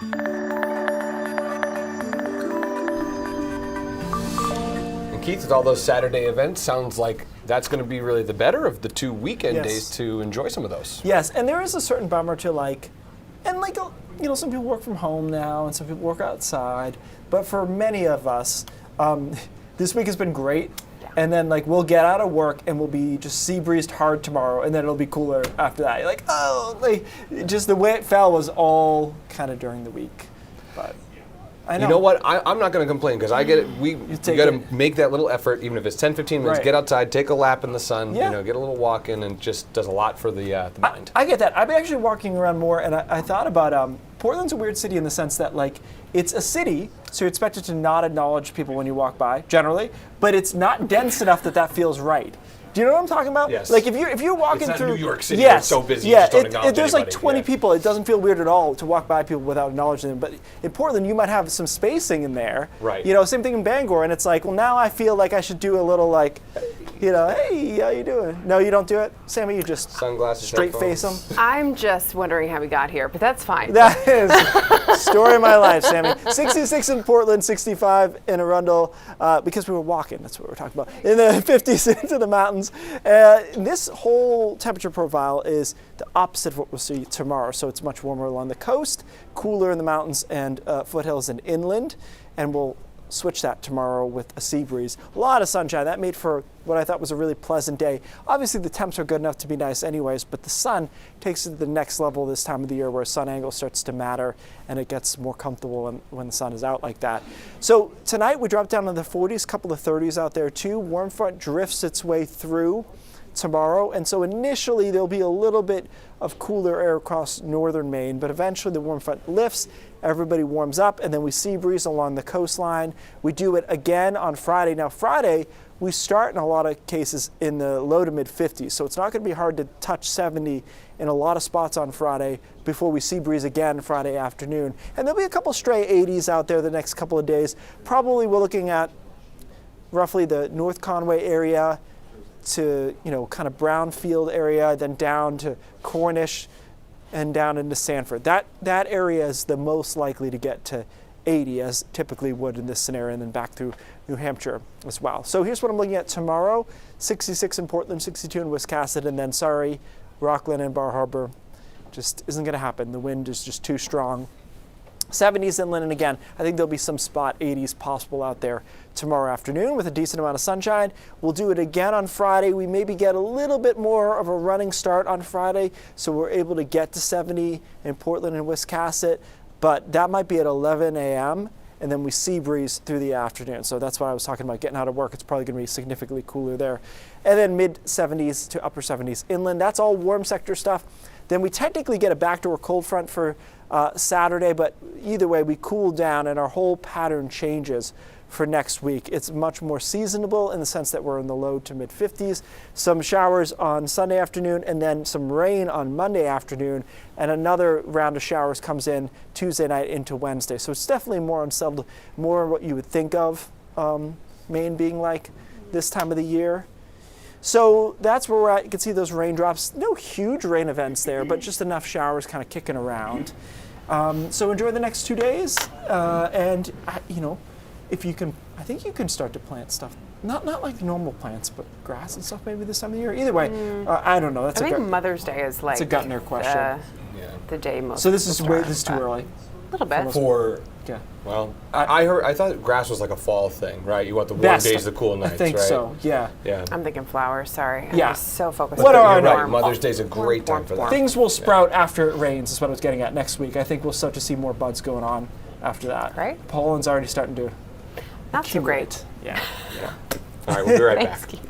And Keith, with all those Saturday events, sounds like that's going to be really the better of the 2 weekend days to enjoy some of those. Yes, and there is a certain bummer to some people work from home now and some people work outside, but for many of us, this week has been great. And then we'll get out of work and we'll be just sea breezed hard tomorrow, and then it'll be cooler after that. Just the way it fell was all kind of during the week. But I know. You know what? I'm not going to complain because I get it. We got to make that little effort, even if it's 10, 15 minutes. Right. Get outside, take a lap in the sun. Yeah. Get a little walk in, and just does a lot for the mind. I get that. I'm actually walking around more, and I thought about Portland's a weird city in the sense that it's a city, so you're expected to not acknowledge people when you walk by, generally, but it's not dense enough that feels right. Do you know what I'm talking about? Yes. If you're walking it's not through New York City, it's so busy. Yeah, you just don't acknowledge there's anybody. 20 people. It doesn't feel weird at all to walk by people without acknowledging them. But in Portland, you might have some spacing in there. Right. Same thing in Bangor, and it's now I feel like I should do a little hey, how you doing? No, you don't do it? Sammy, you just sunglasses, straight face them? I'm just wondering how we got here, but that's fine. That is story of my life, Sammy. 66 in Portland, 65 in Arundel, because we were walking. That's what we're talking about. In the 50s into the mountains. This whole temperature profile is the opposite of what we'll see tomorrow. So it's much warmer along the coast, cooler in the mountains and foothills and inland, and we'll switch that tomorrow with a sea breeze. A lot of sunshine. That made for what I thought was a really pleasant day. Obviously, the temps are good enough to be nice anyways, but the sun takes it to the next level this time of the year where sun angle starts to matter and it gets more comfortable when the sun is out like that. So tonight we drop down to the 40s, couple of 30s out there too. Warm front drifts its way through tomorrow, and so initially there'll be a little bit of cooler air across northern Maine, but eventually the warm front lifts, everybody warms up, and then we sea breeze along the coastline. We do it again on Friday. Now Friday, we start in a lot of cases in the low to mid 50s, so it's not going to be hard to touch 70 in a lot of spots on Friday before we sea breeze again Friday afternoon. And there'll be a couple stray 80s out there the next couple of days. Probably we're looking at roughly the North Conway area to, kind of Brownfield area, then down to Cornish and down into Sanford. That area is the most likely to get to 80, as typically would in this scenario, and then back through New Hampshire as well. So here's what I'm looking at tomorrow: 66 in Portland, 62 in Wiscasset, and then Rockland and Bar Harbor just isn't going to happen. The wind is just too strong. 70s inland, and again, I think there'll be some spot 80s possible out there tomorrow afternoon with a decent amount of sunshine. We'll do it again on Friday. We maybe get a little bit more of a running start on Friday, so we're able to get to 70 in Portland and Wiscasset, but that might be at 11 a.m., and then we sea breeze through the afternoon. So that's what I was talking about, getting out of work. It's probably going to be significantly cooler there. And then mid 70s to upper 70s inland. That's all warm sector stuff. Then we technically get a backdoor cold front for Saturday, but either way, we cool down and our whole pattern changes for next week. It's much more seasonable in the sense that we're in the low to mid 50s. Some showers on Sunday afternoon, and then some rain on Monday afternoon, and another round of showers comes in Tuesday night into Wednesday. So it's definitely more unsettled, more what you would think of Maine being like this time of the year. So that's where we're at. You can see those raindrops. No huge rain events there, but just enough showers kind of kicking around. So enjoy the next 2 days, and if you can, I think you can start to plant stuff. Not like normal plants, but grass and stuff maybe this time of the year. Either way, I don't know. I think Mother's Day is it's a Gutner question. The day most. So this is too early. A little bit. Well, I thought grass was like a fall thing, right? You want the warm days, the cool nights, right? I think so. Yeah. I'm thinking flowers. Sorry. Yeah. I'm so focused. What on are right. Mother's Day is a great time for that. Things will sprout after it rains. Is what I was getting at next week. I think we'll start to see more buds going on after that. Right. Pollen's already starting to not so great. Yeah. All right, we'll be right back. Thanks, Keith.